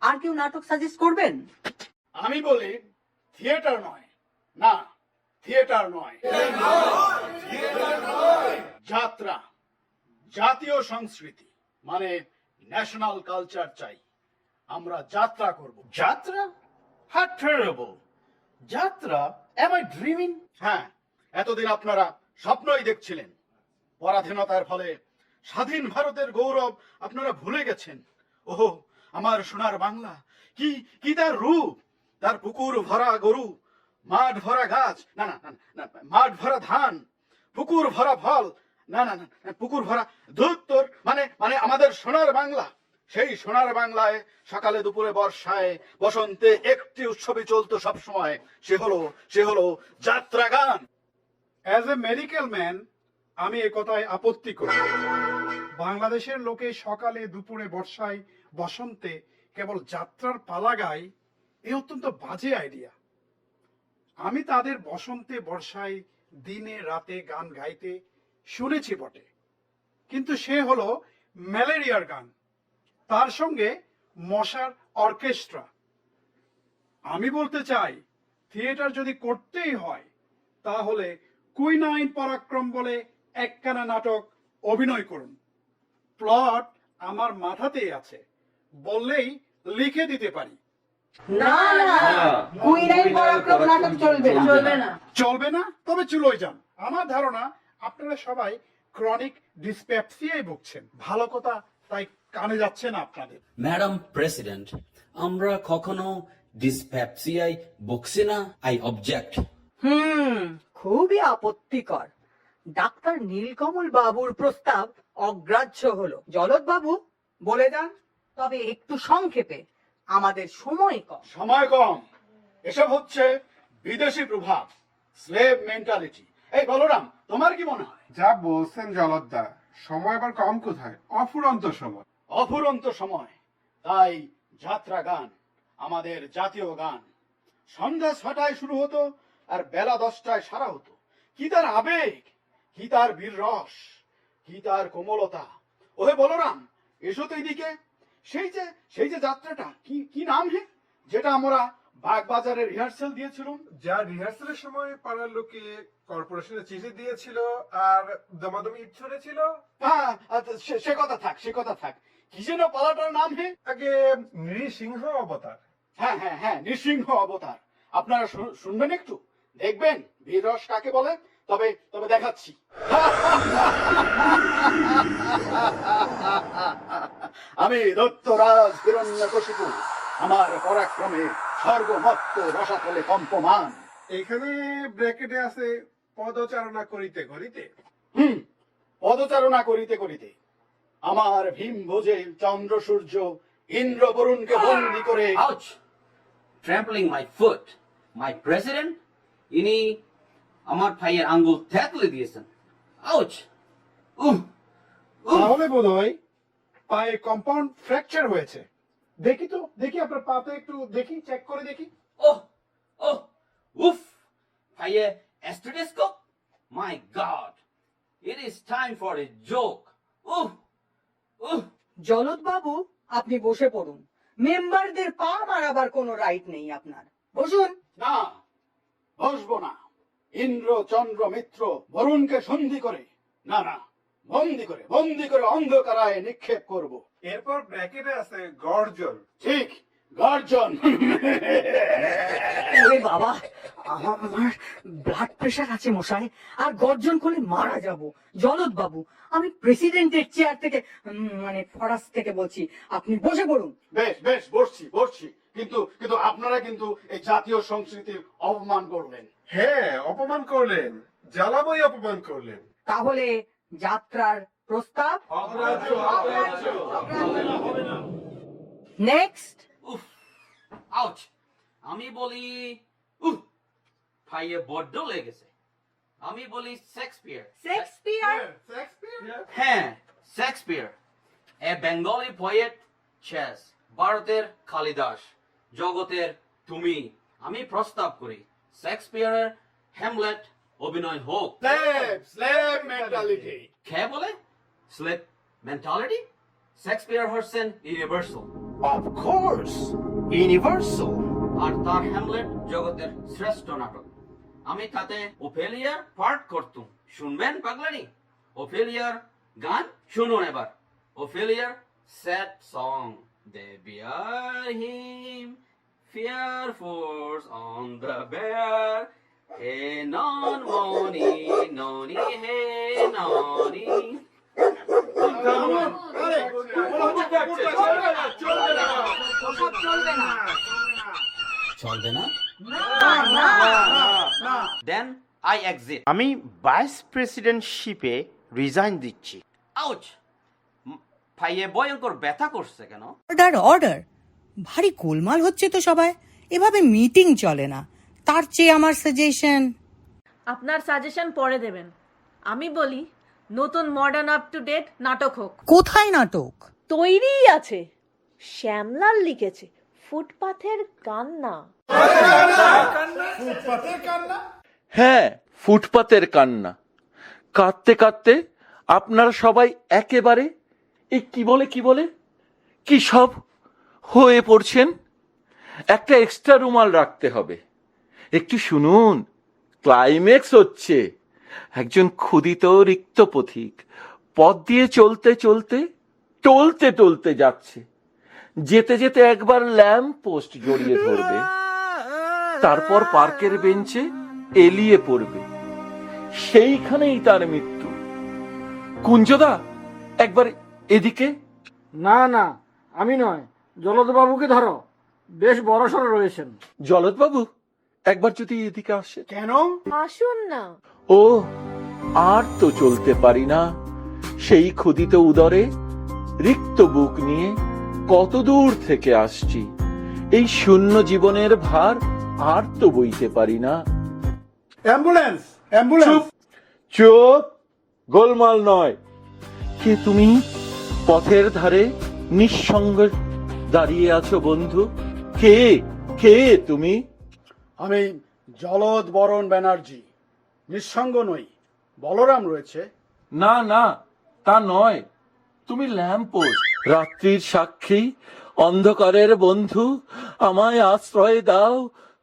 আর কেউ নাটক সাজেস্ট করবেন? আমি বলি থিয়েটার নয়, না থিয়েটার নয়, যাত্রা, জাতীয় সংস্কৃতি মানে ন্যাশনাল কালচার চাই। আমরা যাত্রা করব। যাত্রা? How terrible. যাত্রা? Am I dreaming? হ্যাঁ, এতদিন আপনারা স্বপ্নই দেখছিলেন। পরাধীনতার ফলে স্বাধীন ভারতের গৌরব আপনারা ভুলে গেছেন। ওহ, আমার সোনার বাংলা, কি কি তার রূপ, তার পুকুর ভরা গরু, মাঠ ভরা গাছ, না না না না, মাঠ ভরা ধান, পুকুর ভরা ফল, না না না, পুকুর ভরা দুধ তোর, মানে মানে আমাদের সোনার বাংলা। সেই সোনার বাংলায় সকালে দুপুরে বর্ষায় বসন্তে একটি উৎসবে চলতো সব সময়, সে হলো যাত্রা গান। অ্যাজ এ মেডিকেল ম্যান আমি এ কথায় আপত্তি করি। বাংলাদেশের লোকে সকালে দুপুরে বর্ষায় বসন্তে কেবল যাত্রার পালা গায়, এ অত্যন্ত বাজে আইডিয়া। আমি তাদের বসন্তে বর্ষায় দিনে রাতে গান গাইতে শুনেছি বটে, কিন্তু সে হলো ম্যালেরিয়ার গান, তার সঙ্গে মশার অর্কেস্ট্রা। আমি বলতে চাই, থিয়েটার যদি করতেই হয় তাহলে কুইনাইন পরাক্রম বলে একখানা নাটক অভিনয় করুন। প্লট আমার মাথাতেই আছে, বললেই লিখে দিতে পারি। না না, কুইনাইন পরাক্রম নাটক চলবে না। চলবে না। চলবে না? তবে চুলোয় যান। আমার ধারণা আপনারা সবাই ক্রনিক ডিসপেপসিয়ায় ভুগছেন। ভালো কথা তাই কানে যাচ্ছে না আপনাদের। ম্যাডাম প্রেসিডেন্ট, আমরা কখনো ডিসপেপসিয়ায় বকছি না। I object. খুবই আপত্তিকর। ডাক্তার নীলকমল বাবুর প্রস্তাব অগ্রাহ্য হলো। জলদ বাবু বলে যান, তবে একটু সংক্ষেপে, আমাদের সময় কম। সময় কম, এসব হচ্ছে বিদেশি প্রভাব, স্লেভ মেন্টালিটি। এই বলরাম, তোমার কি মনে হয়? যা বলছেন জলদ্দা, সময় আবার কম কোথায়, অফুরন্ত সময়। অফুরন্ত সময়। তাই যাত্রা গান আমাদের জাতীয় গান। সন্ধ্যা 6টায় শুরু হতো আর বেলা 10টায় সারা হতো। কি তার আবেগ, কি তার বীর রস, কি তার কোমলতা। ওহে বলরাম, এসো তো এদিকে। সেই যে যাত্রাটা কি নাম হে, যেটা আমরা বাগবাজারে রিহার্সেল দিয়েছিলাম? যা রিহার্সালের সময় পাড়ার লোকে কর্পোরেশনে চিঠি দিয়েছিল আর দমাদমি ইট ছড়েছিল। হ্যাঁ, সে কথা থাক। কি যেন পালাটার নাম হে? আগে নৃসিংহ অবতার। হ্যাঁ, নৃসিংহ অবতার। আপনারা শুনবেন, একটু দেখবেন বীর রস কাকে বলে। তবে দেখাচ্ছি। আমি দত্তরাজ হিরণ্যকশিপু, আমার পরাক্রমে স্বর্গমত্ত রসাতলে কম্পমান। এখানে ব্র্যাকেটে আছে পদচারণা করিতে করিতে। পদচারণা করিতে করিতে আমার ভীম ভোজে চন্দ্র সূর্য ইন্দ্র বরুণকে বন্দী করে। Ouch! Trampling my foot. My president, ইনি আমার ভাইয়ের আঙ্গুল থেতলে দিয়েছেন। আউচ! তাহলে বোধহয় পায়ে কম্পাউন্ড ফ্র্যাকচার হয়েছে। দেখি আপনার পাতে একটু চেক করে দেখি। ওহ, উফ! ভাইয়ের stethoscope? My God! It is time for a joke. Jalad বাবু, আপনি বসে পড়ুন। মেম্বারদের পা মারাবার কোনো রাইট নেই আপনার। বসুন। না, বসবো না। ইন্দ্র চন্দ্র মিত্র বরুণকে সন্ধি করে, না বন্দি করে অন্ধকারায় নিক্ষেপ করব। এরপর ব্র্যাকেটে আছে গর্জন। ঠিক, গর্জন। ওরে বাবা, আমার ব্লাড প্রেশার আছে মশাই, আর গর্জন করলে মারা যাব। জলদ বাবু, আমি প্রেসিডেন্টের চেয়ার থেকে, মানে ফরাস থেকে বলছি, আপনি বসে পড়ুন। বেশ বসছি। কিন্তু আপনারা কিন্তু এই জাতীয় সংস্কৃতির অপমান করলেন। হ্যাঁ, অপমান করলেন, জ্বালাময় অপমান করলেন। তাহলে যাত্রার প্রস্তাব নেক্সট। উফ! আউচ! আমি বলি ভাইয়ে বড্ড লেগেছে। আমি বলি শেক্সপিয়ার। হ্যাঁ, শেক্সপিয়ার, এ বেঙ্গলি পোয়েট, শেষ ভারতের কালিদাস, জগতের তুমি। আমি প্রস্তাব করি শেক্সপিয়ারের হ্যামলেট অভিনয় হোক। Slave mentality. কে বলে স্লেভ মেন্টালিটি? শেক্সপিয়ার হচ্ছেন ইউনিভার্সাল। Of course, universal. আর তার হ্যামলেট জগতের শ্রেষ্ঠ নাটক। আমি তাতে ওফেলিয়ার পার্ট করতুম। শুনবেন পাগলানি? ওফেলিয়ার গান শুনুন এবার। ওফেলিয়ার sad song, they bear him fear force on the bear. Hey noni, hey noni. চলবে না? Then I exit. আমি ভাইস প্রেসিডেন্টশিপে রিজাইন দিচ্ছি। আউচ! ভাইয়ে ভয়ঙ্কর ব্যথা করছে কেন? অর্ডার অর্ডার, ভারী গোলমাল হচ্ছে তো সবাই, এভাবে মিটিং চলে না। তার চেয়ে আমার সাজেশন। আপনার সাজেশন পরে দেবেন, আমি বলি নতুন মডার্ন আপ টু ডেট নাটক হোক। কোথায় নাটক? তৈরিই আছে, শ্যামলাল লিখেছে, ফুটপাথের কান্না। হ্যাঁ, ফুটপাতের কান্না। কাঁদতে কাঁদতে আপনারা সবাই একেবারে কি বলে কি সব হয়ে পড়ছেন। একটা এক্সট্রা রুমাল রাখতে হবে। একটু শুনুন, ক্লাইম্যাক্স হচ্ছে। একজন ক্ষুদিত রিক্ত পথিক পথ দিয়ে চলতে যাচ্ছে। যেতে যেতে একবার ল্যাম্প পোস্ট জড়িয়ে ধরবে, তারপর পার্কের বেঞ্চে এলিয়ে পড়বে। সেইখানেই তার মৃত্যু। কুঞ্জদা, একবার এদিকে। না না, আমি নয়, জলদবাবুকে ধরো, বেশ বড়সড় রয়েছেন। জলদবাবু, একবার যদি এদিকে আসে। কেন? আসুন না। ও, আর তো চলতে পারি না। সেই ক্ষুদিত উদরে রিক্ত বুক নিয়ে কত দূর থেকে আসছি। এই শূন্য জীবনের ভার আর তো বইতে পারি না। Ambulance, ambulance. চুপ, গোলমাল নয়। কে তুমি পথের ধারে নিঃসঙ্গ দাঁড়িয়ে আছো বন্ধু? কে তুমি? আমি জলদ বরণ ব্যানার্জি। নিঃসঙ্গ নই, বলরাম রয়েছে। না, তা নয়। তুমি ল্যাম্প পোস্ট, রাত্রির সাক্ষী, অন্ধকারের বন্ধু। আমায় আশ্রয়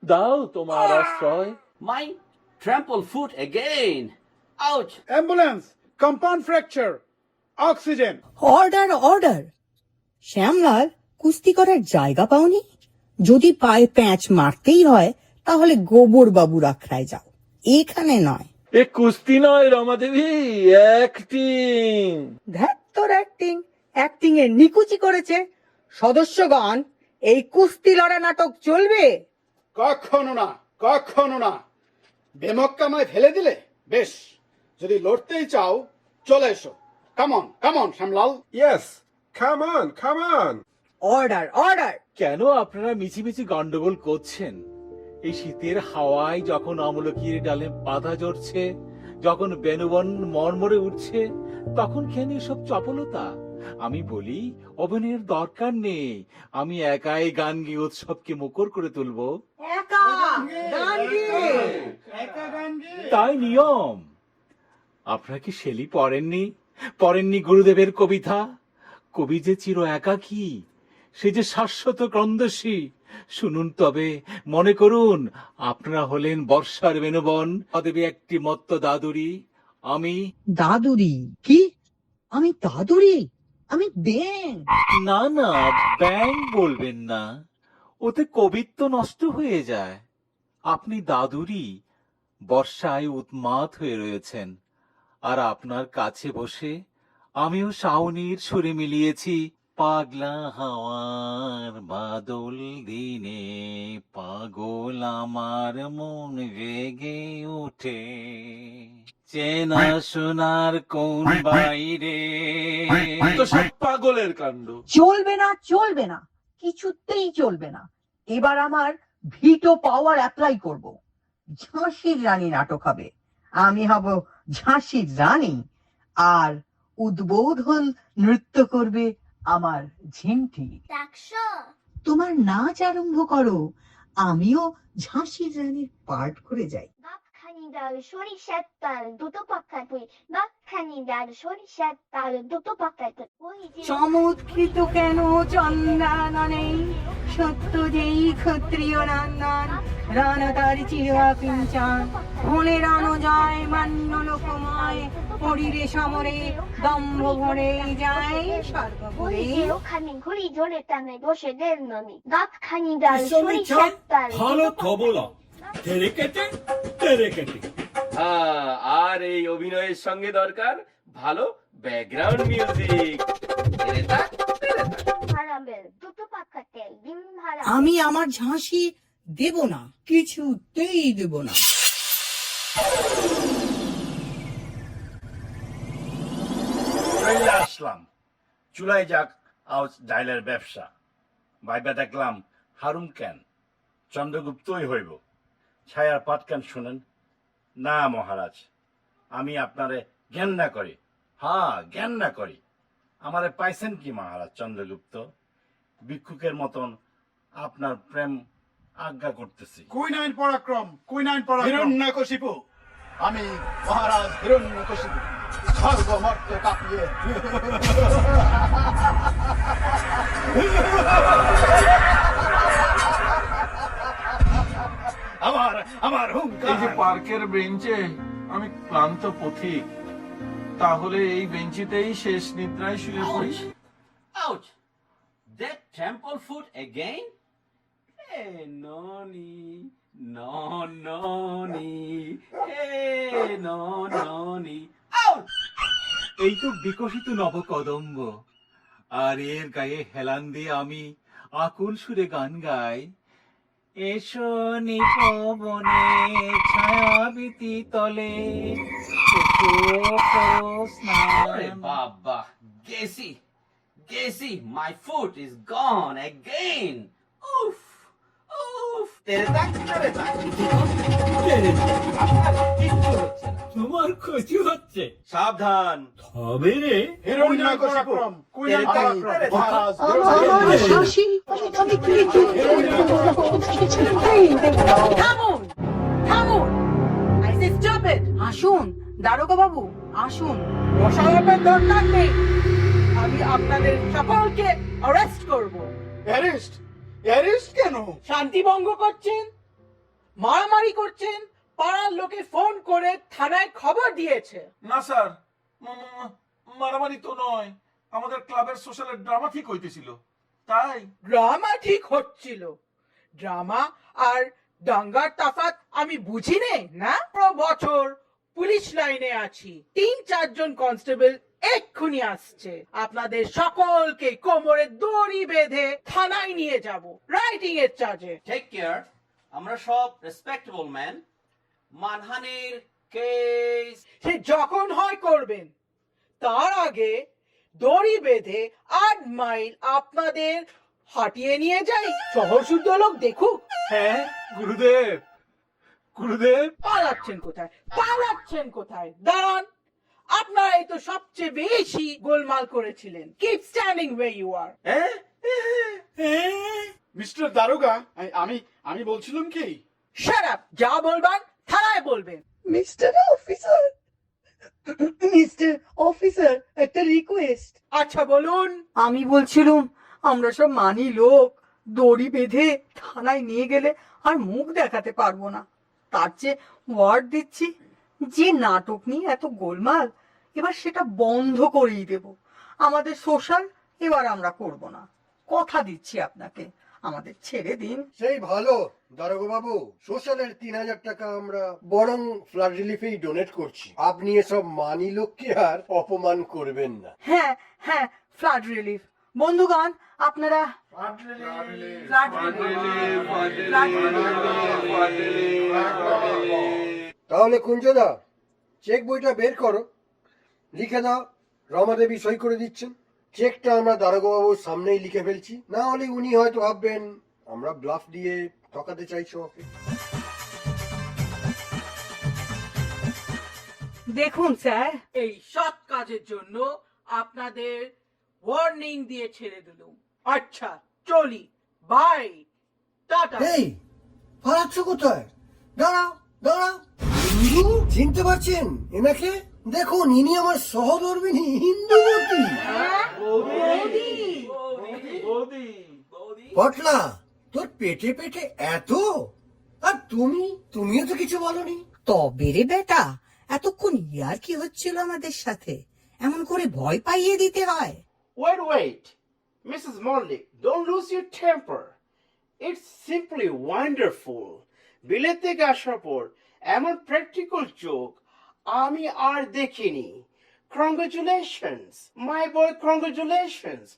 দাও তোমার আশ্রয়। My trample foot again. Ouch! Ambulance, compound fracture, oxygen. Order order. Shyamlal, কুস্তি করার জায়গা পাওনি? যদি পায়ে প্যাঁচ মারতেই হয় তাহলে গোবর বাবুর আখড়ায় যাও, এখানে নয়। এ কুস্তি নয় রমাদেবী, অ্যাক্টিং। ধ্যাত তোর অ্যাক্টিং এর নিকুচি করেছে। সদস্যগণ, এই কুস্তি লড়া নাটক চলবে? কখনো না। বেমক্কামায় ফেলে দিলে? বেশ, যদি লড়তেই চাও চলে এসো। Come on Shyamlal. Yes, come on. Order order. কেন আপনারা মিছিমিছি গন্ডগোল করছেন? এই শীতের হাওয়ায় যখন আমলকির ডালে পাতা ঝরছে, যখন বেনুবন মরমরে উঠছে, তখন কেন এসব চপলতা? আমি বলি, অভিনয়ের দরকার নেই। আমি একাই গান গিয়ে উৎসবকে মুখর করে তুলবো। তাই নিয়ম। আপনারা কি শেলি পড়েননি গুরুদেবের কবিতা? কবি যে চির একাকী, সে যে শাশ্বত ক্রন্দসী। শুনুন তবে, মনে করুন আপনারা হলেন বর্ষার বেনুবন, দেবী একটি মত্ত দাদুরি। আমি দাদুরি? কি? আমি দাদুরি? আমি ব্যাং? না, ব্যাং বলবেন না, ওতে কবিত্ব নষ্ট হয়ে যায়। আপনি দাদুরি, বর্ষায় উন্মাদ হয়ে রয়েছেন, আর আপনার কাছে বসে আমিও শাওনির সুরে মিলিয়েছি। পাগলা হাওয়ার বাদল দিনে পাগল আমার মন জেগে ওঠে, চেনা শোনার কোন বাইরে। তো সব পাগলের কাণ্ড। চলবে না, কিছুতেই চলবে না। এবার আমার ভিটো পাওয়ার অ্যাপ্লাই করব। ঝাঁসির রানী নাটক হবে। আমি হব ঝাঁসির রানী, আর উদ্বোধন নৃত্য করবে আমার ঝিমটি। তোমার নাচ আরম্ভ করো, আমিও ঝাঁসির রানীর পার্ট করে যাই। বাপখানি ডাল সরিষার তাল দুটো পাকায় তুই, বাপখানি ডাল সরিষার তাল দুটো পাকায় তুই। চমৎকৃত কেন চন্দ্রাননে, সত্য যেই ক্ষত্রিয় নন্দন, রান তার চিরা কিঞ্চন, ভোলে রান জয় মান্য লোকময়, পরিরে সমরে দম্ভ ভরে যায় সর্বপুরে। ওখানে ঘুরি জোরে টানে বসে দের ননি, বাপখানি ডাল সরিষার তাল। ভালো তবলা, তেরে কেটে। আর এই অভিনয়ের সঙ্গে দরকার ভালো ব্যাকগ্রাউন্ড মিউজিক। তেরে তাক, তেরে তাক। হারামের দুটো পাক্কা তেল ডিম হারাম। আমি আমার ঝাঁসি দেব না, কিছুতেই দেব না। চলে আসলাম চুলাই যাক আউচ ডাইলের ব্যবসা। ভাইবা দেখলাম হারুম কেন চন্দ্রগুপ্তই হইব, ছায়ার পাত কেন শুনেন না মহারাজ, আমি আপনারে জ্ঞান না করি, হ্যাঁ জ্ঞান না করি। আমারে পাইছেন কি মহারাজ চন্দ্রগুপ্ত? ভিক্ষুকের মতন আপনার প্রেম আজ্ঞা করতেছি। কুইনাইন পরাক্রম, কুইনাইন পরাক্রম। হিরণ্যকশিপু, আমি মহারাজ হিরণ্যকশিপু সর্বমর্ত কাঁপিয়ে আমার আমার এই যে হুঙ্কার। পার্কের বেঞ্চে আমি ক্লান্ত পথিক, তাহলে এই বেঞ্চিতেই শেষ নিদ্রায় শুয়ে পড়ি। Ouch! That temple food again? Hey, Noni. No, Noni. Hey, no, Noni. Ouch! এই তো বিকশিত নবকদম্ব, আর এর গায়ে হেলান দিয়ে আমি আকুল সুরে গান গাই। এসো নিপবনে ছায়াবীতি তলে, এসো করো স্নান। Hey, Baba. Gacy, my foot is gone again. Oof, oof. তেরে তাক, তেরে তাক। আপনার কিচ্ছু হচ্ছে না। তোমার ক্ষতি হচ্ছে। সাবধান। তবে রে, হিরণ্যকশিপু, কুইনাইন তেরে তাক, পরাক্রম। তেরে তাক। মহারাজ থামুন, থামুন। I say stop it. আসুন দারোগা বাবু, আসুন। বসানোর দরকার নেই, আমি আপনাদের সকলকে অ্যারেস্ট করব। অ্যারেস্ট, অ্যারেস্ট কেন? শান্তি ভঙ্গ করছেন, মারামারি করছেন, পাড়ার লোকে ফোন করে থানায় খবর দিয়েছে। না স্যার, মারামারি তো নয়, আমাদের ক্লাবের সোশ্যালের ড্রামা ঠিক হইতেছিল, তাই। ড্রামা ঠিক হচ্ছিল, ড্রামা আর দাঙ্গার তাফাত আমি বুঝি নে না? পুরো বছর পুলিশ লাইনে আছি, ৩-৪ জন কনস্টেবল এক্ষুনি আসছে, আপনাদের সকলকে কোমরে দড়ি বেঁধে থানায় নিয়ে যাব রাইটিং এর চার্জে। টেক কেয়ার, আমরা সব রেসপেক্টেবল ম্যান। মানহানির কেস সে যখন হয় করবেন, তার আগে দড়ি বেঁধে ৮ মাইল আপনাদের হাঁটিয়ে নিয়ে যাই, শহর শুদ্ধ লোক দেখুক। হ্যাঁ গুরুদেব, গুরুদেব। পালাচ্ছেন কোথায়, পালাচ্ছেন কোথায়? দাঁড়ান, আপনারাই তো সবচেয়ে বেশি গোলমাল করেছিলেন। Keep standing where you are. Mister দারোগা, আমি বলছিলাম কি, শাট আপ, যা বলবেন থানায় বলবেন। মিস্টার অফিসার, একটা রিকোয়েস্ট। আচ্ছা বলুন। আমি বলছিলাম, আমরা সব মানি লোক, দড়ি বেঁধে থানায় নিয়ে গেলে আর মুখ দেখাতে পারবো না, তার চেয়ে ওয়ার্ড দিচ্ছি, যে নাটক নিয়ে এত গোলমাল, এবার সেটা বন্ধ করেই দেব। আমাদের সোশ্যাল এবার আমরা করব না, কথা দিচ্ছি আপনাকে, আমাদের ছেড়ে দিন। সেই ভালো দারোগা বাবু, সোশ্যালের ৩,০০০ টাকা আমরা বরং ফ্লাড রিলিফেই ডোনেট করছি। আপনি এসব মানি লোককে আর অপমান করবেন না। হ্যাঁ হ্যাঁ, ফ্লাড রিলিফ। বন্ধুগণ, আপনারা ফ্লাড তাহলে কুঞ্জদা, চেক বইটা বের করো, লিখে দাও। রমাদেবী সই করে দিচ্ছেন। চেকটা আমরা দারোগা বাবুর সামনেই লিখে ফেলছি, না হলে উনি হয়তো ভাববেন আমরা ব্লাফ দিয়ে ঠকাতে চাইছো ওকে। দেখুন স্যার, এই সৎ কাজের জন্য আপনাদের ওয়ার্নিং দিয়ে ছেড়ে দিলুম। আচ্ছা চলি, বাই, টাটা। এই পালাচ্ছ কোথায়? দাঁড়াও দাঁড়াও, হিন্দু চিনতে পারছেন এনাকে? দেখুন, ইনি আমার সহধর্মিনী হিন্দুবতী। পটলা, তোর পেটে পেটে এত, আর তুমিও তো কিছু বলনি। তবে রে বেটা, এতক্ষণ ইয়ার কি হচ্ছিল আমাদের সাথে, এমন করে ভয় পাইয়ে দিতে হয়? Wait. Mrs. Molly, don't lose your temper. It's simply wonderful. বিলেত থেকে আসার পর এমন প্র্যাকটিক্যাল জোক আমি আর দেখিনি। Congratulations, my boy, congratulations.